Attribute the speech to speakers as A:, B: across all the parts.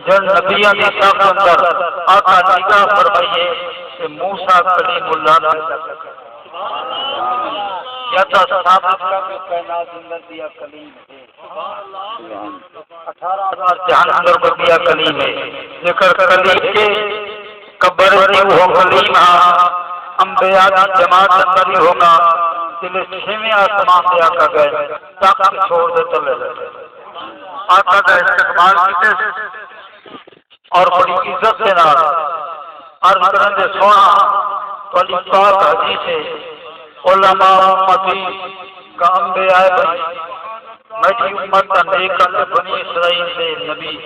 A: جن نبیوں کی صف اندر آقا نگاہ فرمائیے کہ موسیٰ کلیم اللہ یا تو ثابت کا کہ کائنات اندر دیا کلیم ہے 18,000 جہان اندر کو دیا کلیم ہے ذکر کلیم کے قبر کی وہ کلیم انبیاء کی جماعت اندر ہی ہوگا دل چھویں آسمان سے آقا گئے طاقت چھوڑ دے چلے جاتے آقا کا استقبال کیتے اور بڑی عزت سے نال عرض کرنے سونا تو علی پاک حدیث ہے علماء امتی کا انبیاء بنی میری امت کا نیکن بنی اسرائیل سے نبی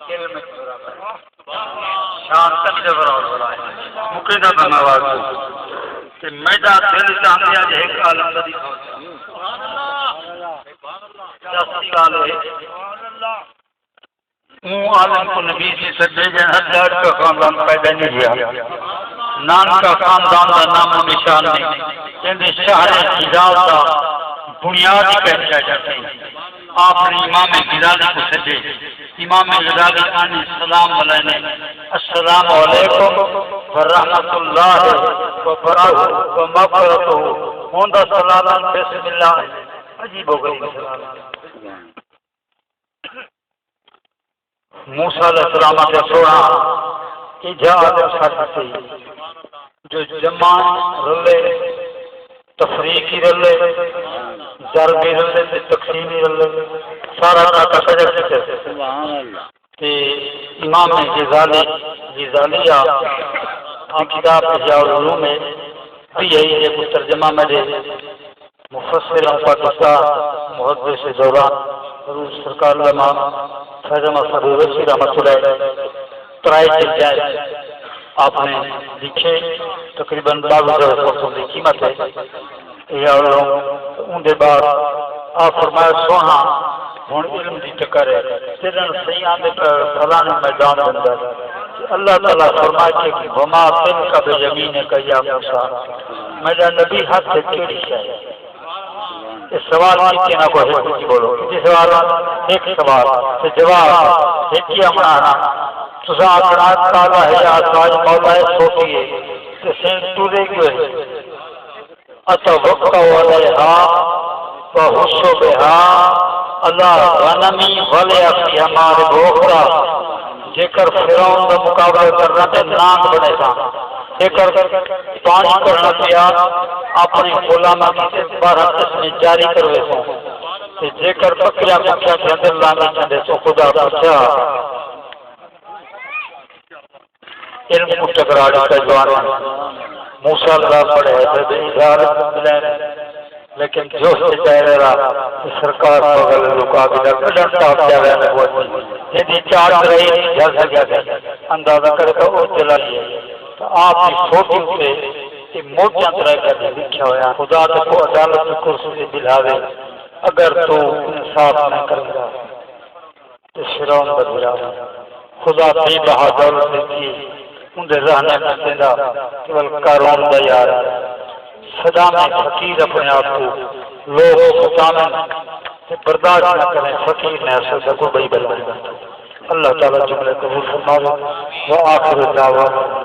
A: علم شان تک برابر ہے مقیدہ بنواز کہ میڈا دل چاہتے ہیں ایک عالم کا دکھاؤ جاسی گال ہے اون عالم کو نبی سے سجے جن حجاج کا خاندان پیدا نہیں ہوا نان کا خاندان کا نام و نشان نہیں جن شہر حجاز کا بنیاد ہی پہنچا جاتے ہیں آپ نے امام غزالی کو سجے امام غزالی آنے السلام علیہ السلام علیکم ورحمۃ اللہ وبرکاتہ ومغفرتہ ہوندہ سلام بسم اللہ عجیب ہو گئی موسیٰ علیہ السلام سے سونا ایجاد سکتی جو جمان رلے تفریقی رلے ضربی رلے تقسیمی رلے سارا کا سجر سکتے کہ امام غزالیہ کتاب احیاء العلوم میں بھی یہی ہے کچھ ترجمہ میں دے مفسر پاکستان محدث دوران حضور سرکار علماء فیض احمد رشید رحمۃ اللہ ترائی چل جائے آپ نے لکھے تقریباً 12,000 کی قیمت ہے احیاء العلوم ان کے بعد آپ فرمایا سونا ہوں علم کی ٹکر ہے تیرن سیاں دے فلانے میدان اندر اللہ تعالیٰ فرمائے کہ وما تلک بیمین کا یا موسیٰ میرا نبی ہاتھ سے کیڑی ہے اس سوال کی نہ کوئی ہے کچھ بولو کسی سوال ایک سوال سے جواب ایک ہی ہمارا تسا اقرات کالا ہے یا ساج مولا ہے سوٹی ہے کہ سین ٹورے کیوں ہے اتوقع علیہا وحشو بہا اللہ غنمی ولی اپنی ہمارے بوکرا جے کر فرعون کا مقابلہ کرنا تے ناک بنے تھا جے کر پانی کرنا پیا اپنے غلامہ کی بارہ قسمیں جاری کروے تھے جے کر بکریا مکھیا کے اندر لانا چاہتے تو خدا پوچھا علم کو ٹکراڑی کا جوان موسیٰ اللہ پڑھے ہے اجارت ملین لیکن جو سے چاہے رہا سرکار بغل مقابلہ کڑن تاپ جاوے نبوت جدی چاٹ رہی جھل سکیا گیا اندازہ کرے تو وہ چلا لیا تو آپ کی چھوٹی سے کہ موٹیاں طرح کا لکھا ہوا خدا تو عدالت کرسی سے دلاوے اگر تو انصاف نہ کرے گا تو فرعون بدلا خدا بھی بہادر کی ان دے رہنے میں سیندا کیول قارون دا یار صدا میں فقیر اپنے آپ کو لوگ ستانے برداشت نہ کریں فقیر نے ایسا کو بھائی بلائے اللہ تعالیٰ جملے قبول فرمائے وآخر دعوانا